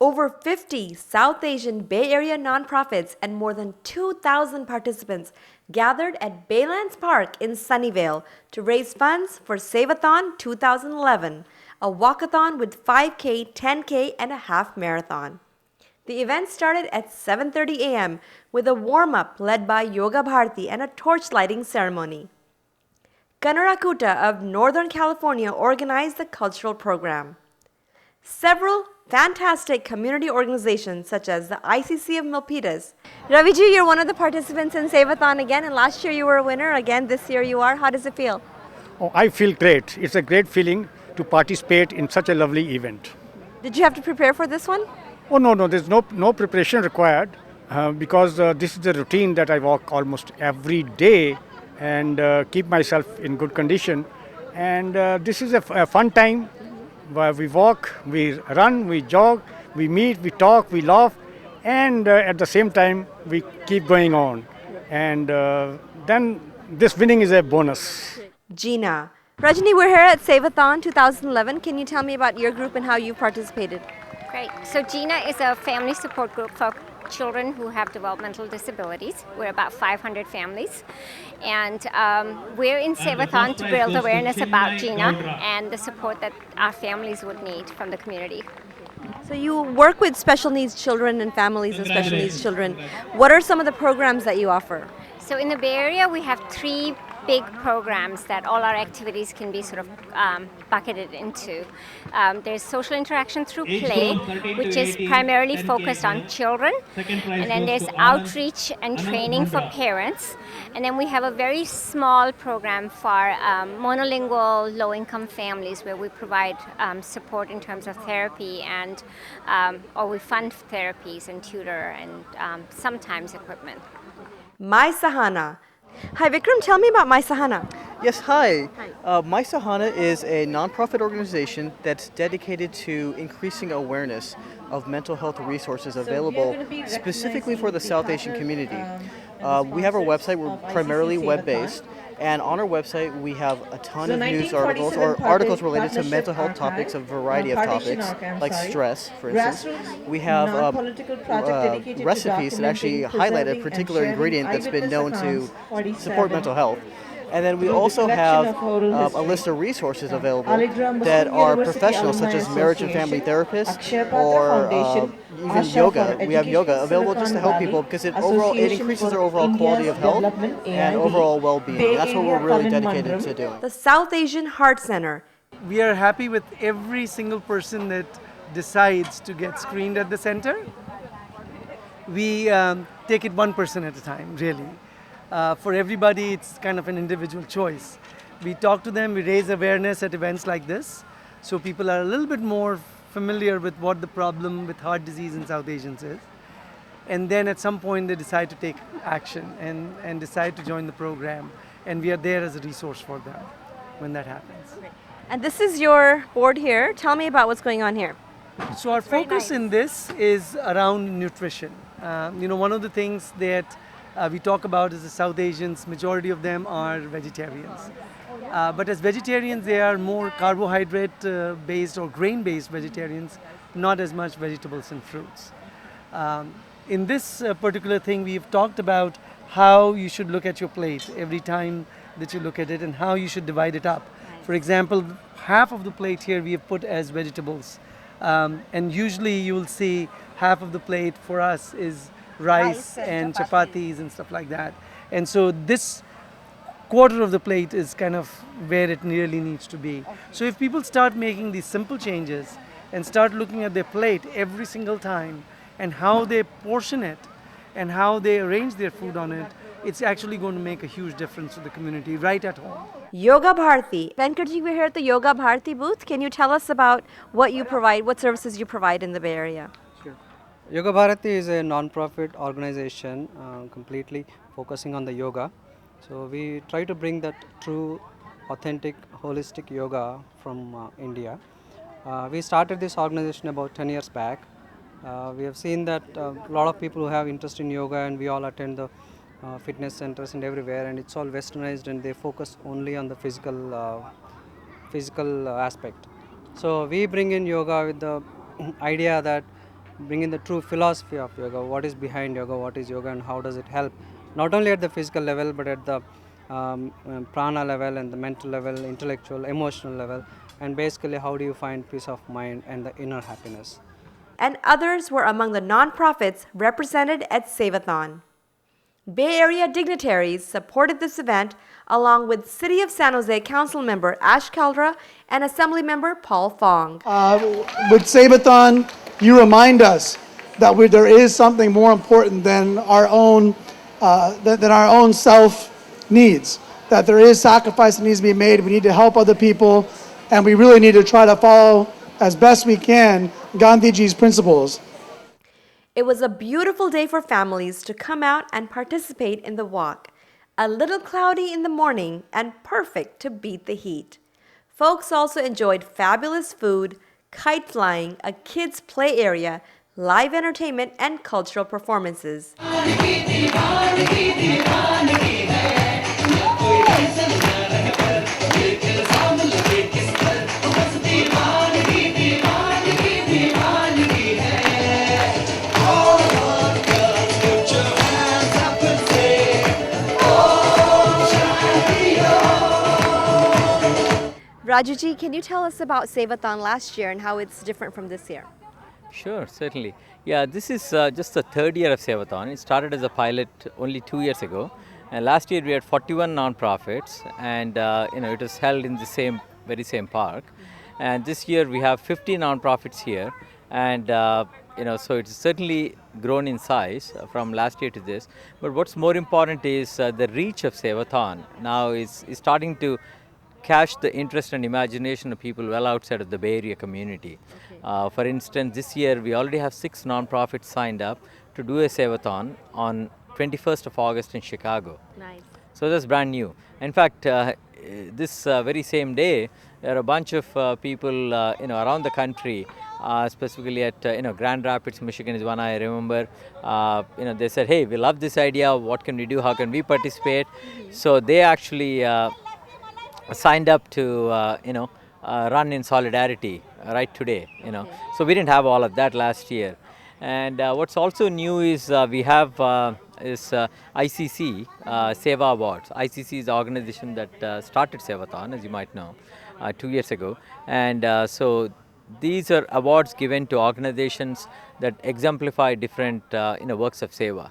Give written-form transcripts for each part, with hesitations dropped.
Over 50 South Asian Bay Area nonprofits and more than 2,000 participants gathered at Baylands Park in Sunnyvale to raise funds for Sevathon 2011, a walkathon with 5K, 10K, and a half marathon. The event started at 7:30 a.m. with a warm-up led by Yoga Bharti and a torch lighting ceremony. Kannarakuta of Northern California organized the cultural program. Several fantastic community organizations such as the ICC of Milpitas. Raviji, you're one of the participants in Sevathon again, and last year you were a winner. Again, this year you are. How does it feel? Oh, I feel great. It's a great feeling to participate in such a lovely event. Did you have to prepare for this one? Oh no, there's no preparation required because this is the routine that I walk almost every day and keep myself in good condition. And this is a fun time where we walk, we run, we jog, we meet, we talk, we laugh, and at the same time we keep going on. And then this winning is a bonus. Gina. Rajni, we're here at Sevathon 2011. Can you tell me about your group and how you participated? Great. So GINA is a family support group for children who have developmental disabilities. We're about 500 families. And we're in Sevathon to build awareness about GINA and the support that our families would need from the community. So you work with special needs children and families of special needs children. What are some of the programs that you offer? So in the Bay Area, we have 3 big programs that all our activities can be sort of bucketed into. There's social interaction through play, which is primarily focused on children. And then there's outreach and training for parents. And then we have a very small program for monolingual low-income families where we provide support in terms of therapy and or we fund therapies and tutor and sometimes equipment. My Sahana. Hi Vikram, tell me about My Sahana. Yes, hi. My Sahana is a nonprofit organization that's dedicated to increasing awareness of mental health resources available specifically for the South Asian community. We have our website, we're primarily web-based, and on our website we have a ton of news articles or articles related to mental health topics, a variety of topics, like stress, for instance. We have recipes that actually highlight a particular ingredient that's been known to support mental health. And then we also have a list of resources available that are professionals, such as marriage and family therapists or even yoga. We have yoga available just to help people because it increases their overall quality of health and overall well-being. That's what we're really dedicated to doing. The South Asian Heart Center. We are happy with every single person that decides to get screened at the center. We take it one person at a time, really. For everybody, it's kind of an individual choice. We talk to them, we raise awareness at events like this, so people are a little bit more familiar with what the problem with heart disease in South Asians is. And then at some point they decide to take action and decide to join the program. And we are there as a resource for them when that happens. And this is your board here. Tell me about what's going on here. So our focus in this is around nutrition. One of the things that we talk about is the South Asians, majority of them are vegetarians. But as vegetarians, they are more carbohydrate-based or grain-based vegetarians, not as much vegetables and fruits. In this particular thing, we've talked about how you should look at your plate every time that you look at it and how you should divide it up. For example, half of the plate here we have put as vegetables. And usually you will see half of the plate for us is rice and chapatis and stuff like that. And so this quarter of the plate is kind of where it really needs to be. So if people start making these simple changes and start looking at their plate every single time and how they portion it and how they arrange their food on it, it's actually going to make a huge difference to the community right at home. Yoga Bharti. Venkatji, we're here at the Yoga Bharti booth. Can you tell us about what you provide, what services you provide in the Bay Area? Yoga Bharati is a non-profit organization completely focusing on the yoga. So we try to bring that true, authentic, holistic yoga from India. We started this organization about 10 years back. We have seen that a lot of people who have interest in yoga, and we all attend the fitness centers and everywhere, and it's all westernized and they focus only on the physical aspect. So we bring in yoga with the idea that bringing the true philosophy of yoga, what is behind yoga, what is yoga and how does it help, not only at the physical level but at the prana level and the mental level, intellectual, emotional level, and basically how do you find peace of mind and the inner happiness. And others were among the nonprofits represented at Sevathon. Bay Area dignitaries supported this event along with City of San Jose Council member Ash Caldera and Assembly member Paul Fong. With Sevathon, you remind us that there is something more important than our own self needs. That there is sacrifice that needs to be made. We need to help other people, and we really need to try to follow as best we can Gandhiji's principles. It was a beautiful day for families to come out and participate in the walk. A little cloudy in the morning and perfect to beat the heat. Folks also enjoyed fabulous food, kite flying, a kids' play area, live entertainment, and cultural performances. Rajuji, can you tell us about Sevathon last year and how it's different from this year? Sure, certainly. Yeah, this is just the third year of Sevathon. It started as a pilot only 2 years ago, and last year we had 41 non-profits, and it was held in the very same park. And this year we have 50 non-profits here, and so it's certainly grown in size from last year to this. But what's more important is the reach of Sevathon now is starting to catch the interest and imagination of people well outside of the Bay Area community. Okay. For instance, this year we already have 6 nonprofits signed up to do a Sevathon on 21st of August in Chicago. Nice. So that's brand new. In fact, this very same day, there are a bunch of people around the country, specifically at Grand Rapids, Michigan is one I remember. They said, hey, we love this idea. What can we do? How can we participate? Mm-hmm. So they actually signed up to run in solidarity right today. Okay. So we didn't have all of that last year. And what's also new is we have ICC Seva Awards. ICC is the organization that started Sevathon, as you might know, 2 years ago. And so these are awards given to organizations that exemplify different works of Seva.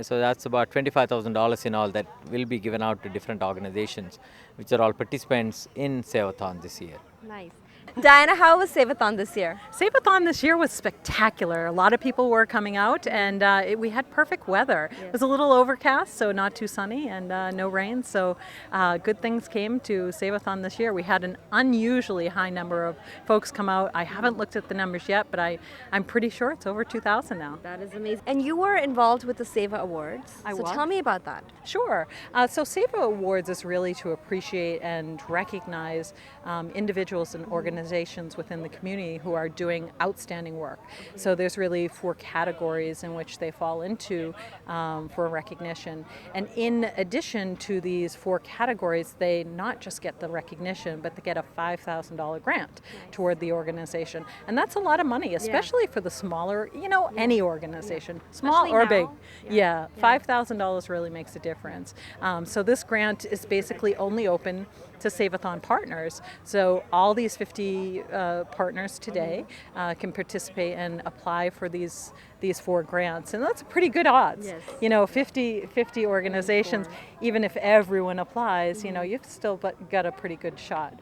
So that's about $25,000 in all that will be given out to different organizations, which are all participants in Sevathon this year. Nice. Diana, how was Sevathon this year? Sevathon this year was spectacular. A lot of people were coming out, and we had perfect weather. Yes. It was a little overcast, so not too sunny, and no rain. So good things came to Sevathon this year. We had an unusually high number of folks come out. I haven't looked at the numbers yet, but I'm pretty sure it's over 2,000 now. That is amazing. And you were involved with the Seva Awards. I was. So tell me about that. Sure. So Seva Awards is really to appreciate and recognize individuals and organizations within the community who are doing outstanding work. So there's really 4 categories in which they fall into for recognition. And in addition to these 4 categories, they not just get the recognition, but they get a $5,000 grant toward the organization. And that's a lot of money, especially for the smaller, any organization, small especially or now. big. Yeah, $5,000 really makes a difference. So this grant is basically only open to Sevathon partners. So all these 50 partners today can participate and apply for these 4 grants, and that's pretty good odds. Yes. 50 organizations, even if everyone applies, you've still got a pretty good shot.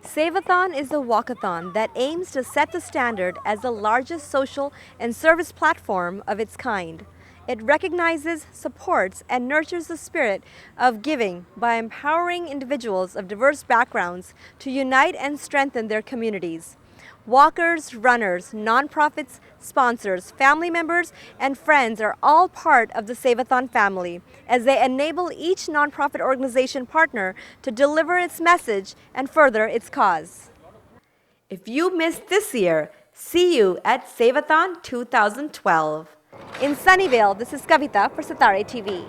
Sevathon is a walkathon that aims to set the standard as the largest social and service platform of its kind. It recognizes, supports, and nurtures the spirit of giving by empowering individuals of diverse backgrounds to unite and strengthen their communities. Walkers, runners, nonprofits, sponsors, family members, and friends are all part of the Sevathon family as they enable each nonprofit organization partner to deliver its message and further its cause. If you missed this year, see you at Sevathon 2012. In Sunnyvale, this is Kavita for Satare TV.